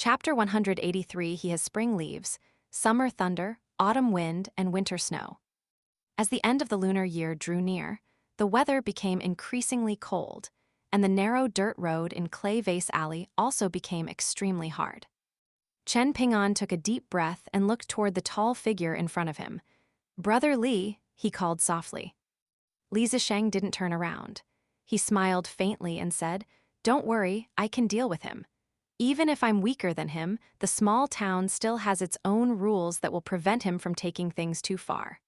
Chapter 183. He has spring leaves, summer thunder, autumn wind, and winter snow. As the end of the lunar year drew near, the weather became increasingly cold, and the narrow dirt road in Clay Vase Alley also became extremely hard. Chen Ping'an took a deep breath and looked toward the tall figure in front of him. "Brother Li," he called softly. Li Zisheng didn't turn around. He smiled faintly and said, "Don't worry, I can deal with him. Even if I'm weaker than him, the small town still has its own rules that will prevent him from taking things too far."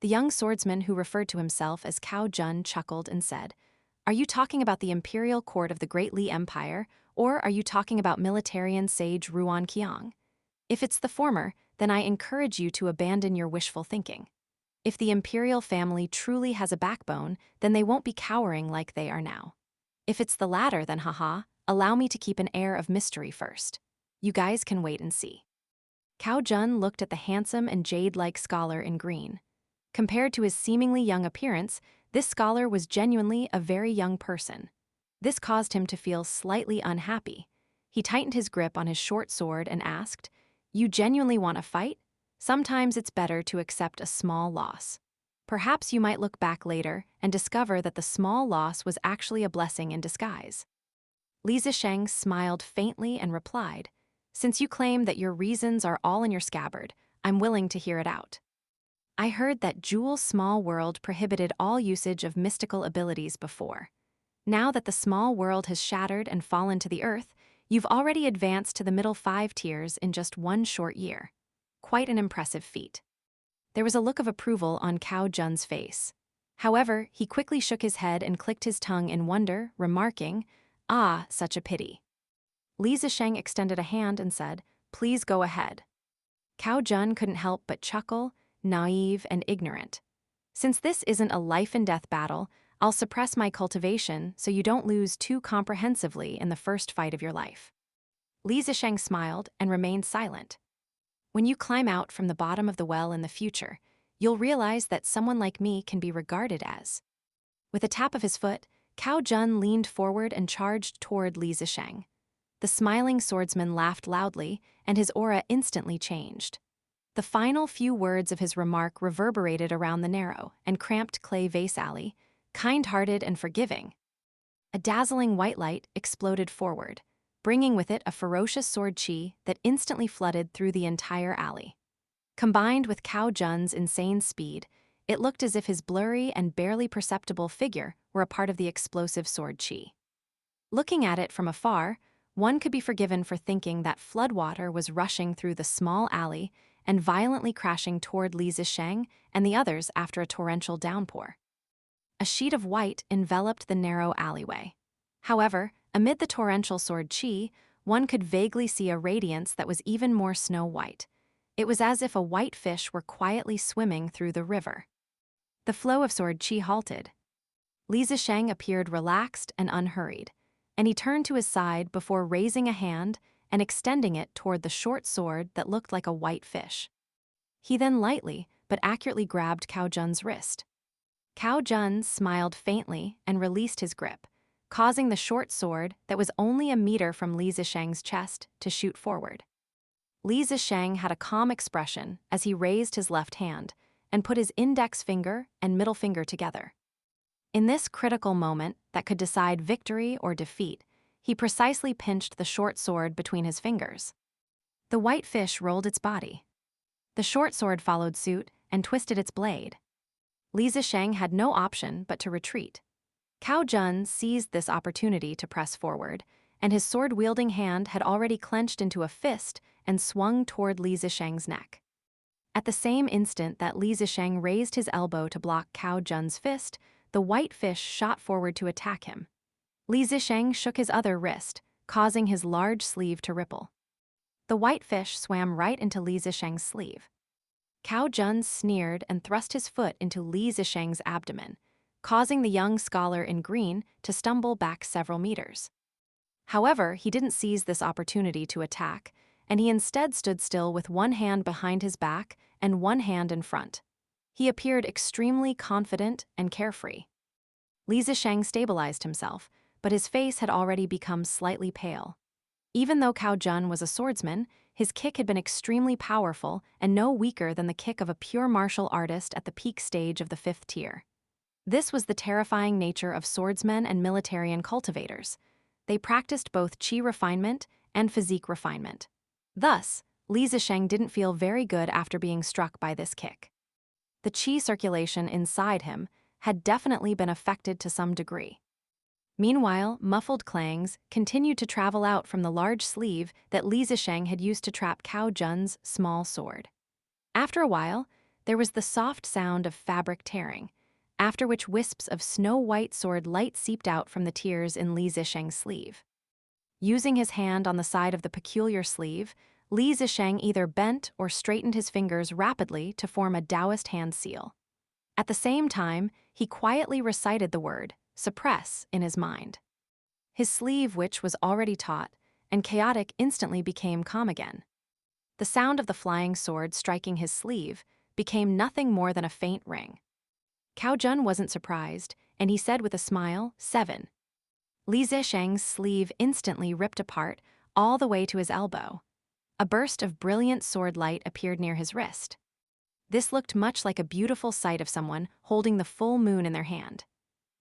The young swordsman who referred to himself as Cao Jun chuckled and said, "Are you talking about the imperial court of the Great Li Empire, or are you talking about militarian sage Ruan Qiang? If it's the former, then I encourage you to abandon your wishful thinking. If the imperial family truly has a backbone, then they won't be cowering like they are now. If it's the latter, then haha, allow me to keep an air of mystery first. You guys can wait and see." Cao Jun looked at the handsome and jade-like scholar in green. Compared to his seemingly young appearance, this scholar was genuinely a very young person. This caused him to feel slightly unhappy. He tightened his grip on his short sword and asked, "You genuinely want a fight? Sometimes it's better to accept a small loss. Perhaps you might look back later and discover that the small loss was actually a blessing in disguise." Li Zisheng smiled faintly and replied, "Since you claim that your reasons are all in your scabbard, I'm willing to hear it out. I heard that Jewel's small world prohibited all usage of mystical abilities before. Now that the small world has shattered and fallen to the earth, you've already advanced to the middle 5 tiers in just one short year. Quite an impressive feat." There was a look of approval on Cao Jun's face. However, he quickly shook his head and clicked his tongue in wonder, remarking, "Ah, such a pity." Li Zisheng extended a hand and said, "Please go ahead." Cao Jun couldn't help but chuckle, naive and ignorant. "Since this isn't a life-and-death battle, I'll suppress my cultivation so you don't lose too comprehensively in the first fight of your life." Li Zisheng smiled and remained silent. "When you climb out from the bottom of the well in the future, you'll realize that someone like me can be regarded as." With a tap of his foot, Cao Jun leaned forward and charged toward Li Zisheng. The smiling swordsman laughed loudly, and his aura instantly changed. The final few words of his remark reverberated around the narrow and cramped Clay Vase Alley, kind-hearted and forgiving. A dazzling white light exploded forward, bringing with it a ferocious sword chi that instantly flooded through the entire alley. Combined with Cao Jun's insane speed, it looked as if his blurry and barely perceptible figure were a part of the explosive sword chi. Looking at it from afar, one could be forgiven for thinking that floodwater was rushing through the small alley and violently crashing toward Li Zisheng and the others after a torrential downpour. A sheet of white enveloped the narrow alleyway. However, amid the torrential sword chi, one could vaguely see a radiance that was even more snow-white. It was as if a white fish were quietly swimming through the river. The flow of sword chi halted. Li Zisheng appeared relaxed and unhurried, and he turned to his side before raising a hand and extending it toward the short sword that looked like a white fish. He then lightly but accurately grabbed Cao Jun's wrist. Cao Jun smiled faintly and released his grip, causing the short sword that was only a meter from Li Zisheng's chest to shoot forward. Li Zisheng had a calm expression as he raised his left hand and put his index finger and middle finger together. In this critical moment that could decide victory or defeat, he precisely pinched the short sword between his fingers. The white fish rolled its body. The short sword followed suit and twisted its blade. Li Zisheng had no option but to retreat. Cao Jun seized this opportunity to press forward, and his sword-wielding hand had already clenched into a fist and swung toward Li Zisheng's neck. At the same instant that Li Zisheng raised his elbow to block Cao Jun's fist, the white fish shot forward to attack him. Li Zisheng shook his other wrist, causing his large sleeve to ripple. The white fish swam right into Li Zisheng's sleeve. Cao Jun sneered and thrust his foot into Li Zisheng's abdomen, causing the young scholar in green to stumble back several meters. However, he didn't seize this opportunity to attack, and he instead stood still with one hand behind his back and one hand in front. He appeared extremely confident and carefree. Li Zisheng stabilized himself, but his face had already become slightly pale. Even though Cao Jun was a swordsman, his kick had been extremely powerful and no weaker than the kick of a pure martial artist at the peak stage of the 5th tier. This was the terrifying nature of swordsmen and militarian cultivators. They practiced both qi refinement and physique refinement. Thus, Li Zisheng didn't feel very good after being struck by this kick. The qi circulation inside him had definitely been affected to some degree. Meanwhile, muffled clangs continued to travel out from the large sleeve that Li Zisheng had used to trap Cao Jun's small sword. After a while, there was the soft sound of fabric tearing, after which wisps of snow-white sword light seeped out from the tears in Li Zisheng's sleeve. Using his hand on the side of the peculiar sleeve, Li Zisheng either bent or straightened his fingers rapidly to form a Taoist hand seal. At the same time, he quietly recited the word, suppress, in his mind. His sleeve, which was already taut and chaotic, instantly became calm again. The sound of the flying sword striking his sleeve became nothing more than a faint ring. Cao Jun wasn't surprised, and he said with a smile, 7. Li Zisheng's sleeve instantly ripped apart all the way to his elbow. A burst of brilliant sword light appeared near his wrist. This looked much like a beautiful sight of someone holding the full moon in their hand.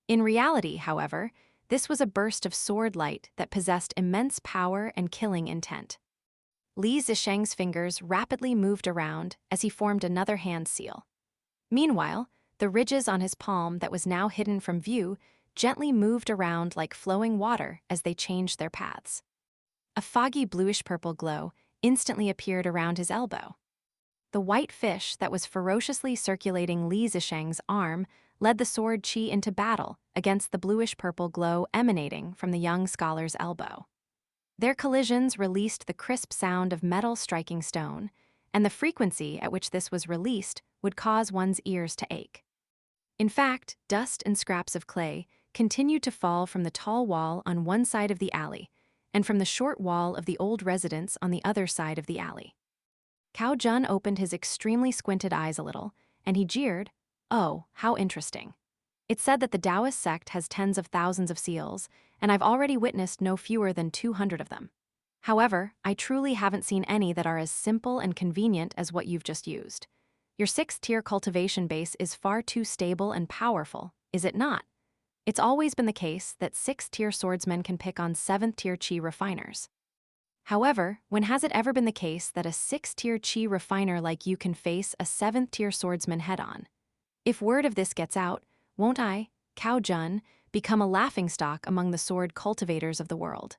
In reality, however, this was a burst of sword light that possessed immense power and killing intent. Li Zisheng's fingers rapidly moved around as he formed another hand seal. Meanwhile, the ridges on his palm that was now hidden from view gently moved around like flowing water as they changed their paths. A foggy bluish-purple glow instantly appeared around his elbow. The white fish that was ferociously circulating Li Zisheng's arm led the sword qi into battle against the bluish-purple glow emanating from the young scholar's elbow. Their collisions released the crisp sound of metal striking stone, and the frequency at which this was released would cause one's ears to ache. In fact, dust and scraps of clay continued to fall from the tall wall on one side of the alley, and from the short wall of the old residence on the other side of the alley. Cao Jun opened his extremely squinted eyes a little, and he jeered, "Oh, how interesting. It's said that the Taoist sect has tens of thousands of seals, and I've already witnessed no fewer than 200 of them. However, I truly haven't seen any that are as simple and convenient as what you've just used. Your 6th-tier cultivation base is far too stable and powerful, is it not? It's always been the case that 6th-tier swordsmen can pick on 7th-tier qi refiners. However, when has it ever been the case that a 6th-tier qi refiner like you can face a 7th-tier swordsman head-on? If word of this gets out, won't I, Cao Jun, become a laughingstock among the sword cultivators of the world?"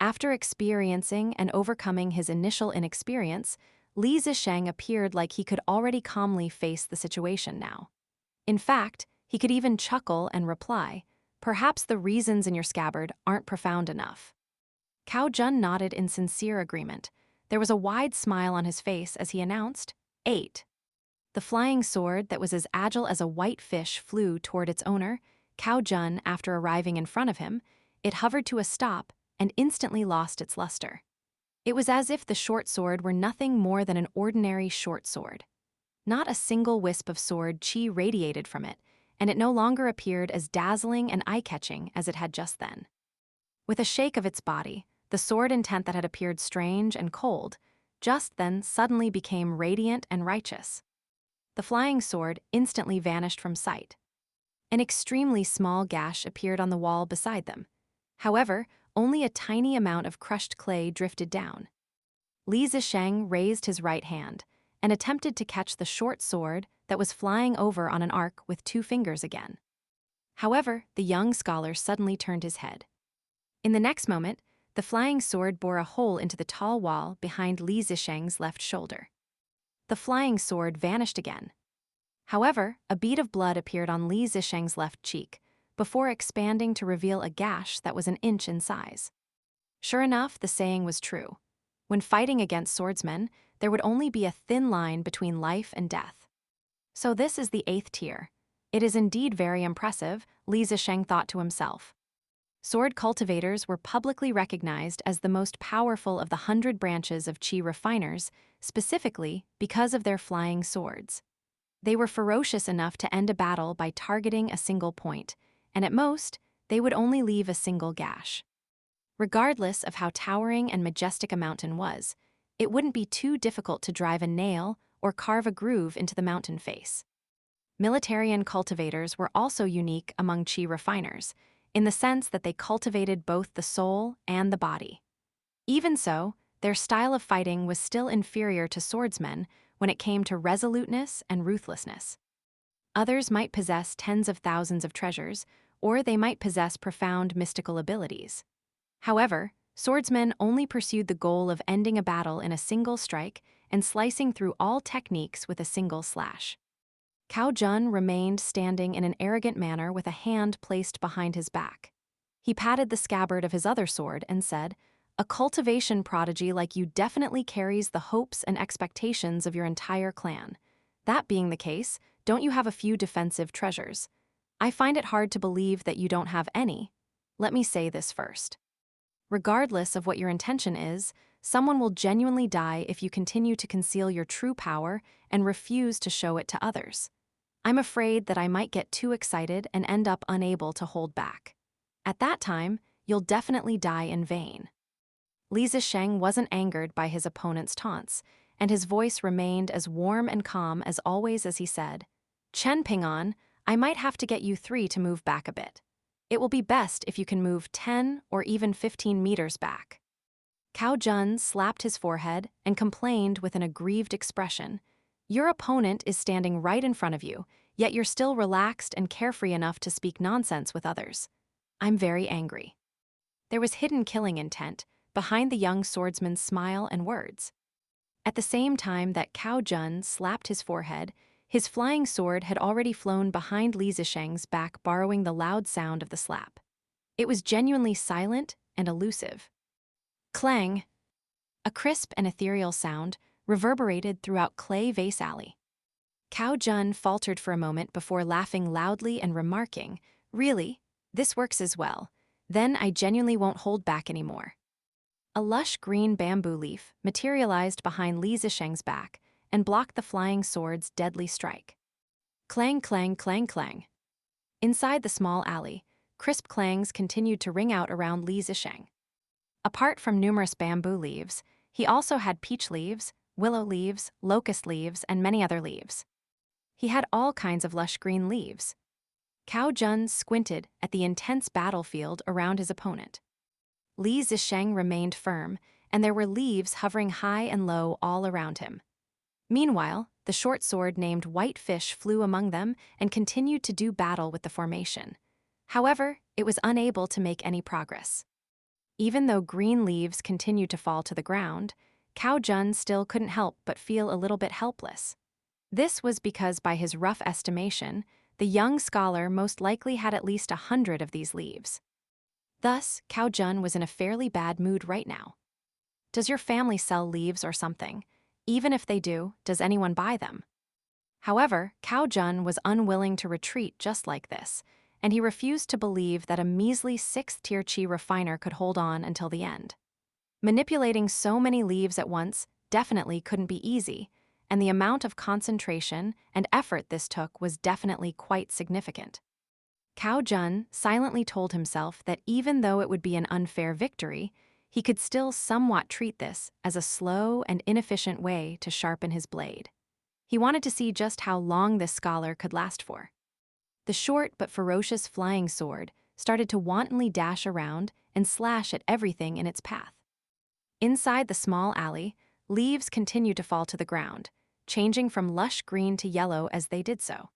After experiencing and overcoming his initial inexperience, Li Zisheng appeared like he could already calmly face the situation now. In fact, he could even chuckle and reply, "Perhaps the reasons in your scabbard aren't profound enough." Cao Jun nodded in sincere agreement. There was a wide smile on his face as he announced, 8. The flying sword that was as agile as a white fish flew toward its owner, Cao Jun. After arriving in front of him, it hovered to a stop and instantly lost its luster. It was as if the short sword were nothing more than an ordinary short sword. Not a single wisp of sword qi radiated from it, and it no longer appeared as dazzling and eye-catching as it had just then. With a shake of its body, the sword intent that had appeared strange and cold, just then suddenly became radiant and righteous. The flying sword instantly vanished from sight. An extremely small gash appeared on the wall beside them. However, only a tiny amount of crushed clay drifted down. Li Zisheng raised his right hand and attempted to catch the short sword that was flying over on an arc with 2 fingers again. However, the young scholar suddenly turned his head. In the next moment, the flying sword bore a hole into the tall wall behind Li Zisheng's left shoulder. The flying sword vanished again. However, a bead of blood appeared on Li Zisheng's left cheek, before expanding to reveal a gash that was an inch in size. Sure enough, the saying was true. When fighting against swordsmen, there would only be a thin line between life and death. So this is the 8th tier. It is indeed very impressive, Li Zisheng thought to himself. Sword cultivators were publicly recognized as the most powerful of the 100 branches of qi refiners, specifically because of their flying swords. They were ferocious enough to end a battle by targeting a single point, and at most, they would only leave a single gash. Regardless of how towering and majestic a mountain was, it wouldn't be too difficult to drive a nail or carve a groove into the mountain face. Militarian cultivators were also unique among Qi refiners, in the sense that they cultivated both the soul and the body. Even so, their style of fighting was still inferior to swordsmen when it came to resoluteness and ruthlessness. Others might possess tens of thousands of treasures, or they might possess profound mystical abilities. However, swordsmen only pursued the goal of ending a battle in a single strike and slicing through all techniques with a single slash. Cao Jun remained standing in an arrogant manner with a hand placed behind his back. He patted the scabbard of his other sword and said, "A cultivation prodigy like you definitely carries the hopes and expectations of your entire clan. That being the case, don't you have a few defensive treasures? I find it hard to believe that you don't have any. Let me say this first. Regardless of what your intention is, someone will genuinely die if you continue to conceal your true power and refuse to show it to others. I'm afraid that I might get too excited and end up unable to hold back. At that time, you'll definitely die in vain." Li Zisheng wasn't angered by his opponent's taunts, and his voice remained as warm and calm as always as he said, "Chen Ping'an, I might have to get you three to move back a bit. It will be best if you can move 10 or even 15 meters back." Cao Jun slapped his forehead and complained with an aggrieved expression, "Your opponent is standing right in front of you, yet you're still relaxed and carefree enough to speak nonsense with others. I'm very angry." There was hidden killing intent behind the young swordsman's smile and words. At the same time that Cao Jun slapped his forehead, his flying sword had already flown behind Li Zisheng's back, borrowing the loud sound of the slap. It was genuinely silent and elusive. Clang! A crisp and ethereal sound reverberated throughout Clay Vase Alley. Cao Jun faltered for a moment before laughing loudly and remarking, "Really? This works as well. Then I genuinely won't hold back anymore." A lush green bamboo leaf materialized behind Li Zisheng's back and blocked the flying sword's deadly strike. Clang, clang, clang, clang. Inside the small alley, crisp clangs continued to ring out around Li Zisheng. Apart from numerous bamboo leaves, he also had peach leaves, willow leaves, locust leaves, and many other leaves. He had all kinds of lush green leaves. Cao Jun squinted at the intense battlefield around his opponent. Li Zisheng remained firm, and there were leaves hovering high and low all around him. Meanwhile, the short sword named White Fish flew among them and continued to do battle with the formation. However, it was unable to make any progress. Even though green leaves continued to fall to the ground, Cao Jun still couldn't help but feel a little bit helpless. This was because, by his rough estimation, the young scholar most likely had at least 100 of these leaves. Thus, Cao Jun was in a fairly bad mood right now. Does your family sell leaves or something? Even if they do, does anyone buy them? However, Cao Jun was unwilling to retreat just like this, and he refused to believe that a measly 6th-tier Qi refiner could hold on until the end. Manipulating so many leaves at once definitely couldn't be easy, and the amount of concentration and effort this took was definitely quite significant. Cao Jun silently told himself that even though it would be an unfair victory, he could still somewhat treat this as a slow and inefficient way to sharpen his blade. He wanted to see just how long this scholar could last for. The short but ferocious flying sword started to wantonly dash around and slash at everything in its path. Inside the small alley, leaves continued to fall to the ground, changing from lush green to yellow as they did so.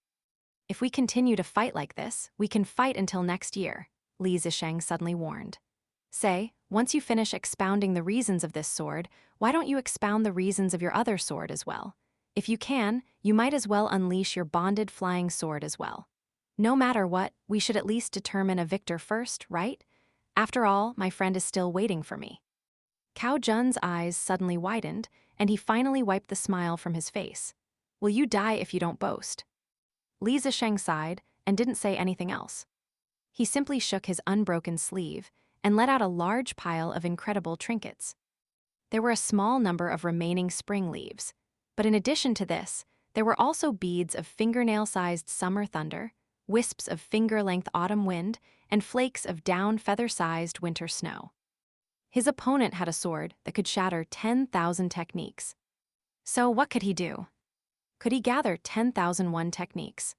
"If we continue to fight like this, we can fight until next year," Li Zisheng suddenly warned. "Say, once you finish expounding the reasons of this sword, why don't you expound the reasons of your other sword as well? If you can, you might as well unleash your bonded flying sword as well. No matter what, we should at least determine a victor first, right? After all, my friend is still waiting for me." Cao Jun's eyes suddenly widened, and he finally wiped the smile from his face. "Will you die if you don't boast?" Li Zisheng sighed and didn't say anything else. He simply shook his unbroken sleeve and let out a large pile of incredible trinkets. There were a small number of remaining spring leaves, but in addition to this, there were also beads of fingernail-sized summer thunder, wisps of finger-length autumn wind, and flakes of down feather-sized winter snow. His opponent had a sword that could shatter 10,000 techniques. So what could he do? Could he gather 10,001 techniques?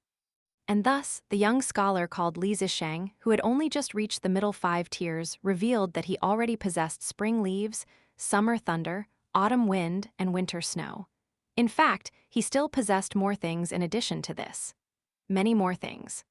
And thus, the young scholar called Li Zisheng, who had only just reached the middle 5 tiers, revealed that he already possessed spring leaves, summer thunder, autumn wind, and winter snow. In fact, he still possessed more things in addition to this. Many more things.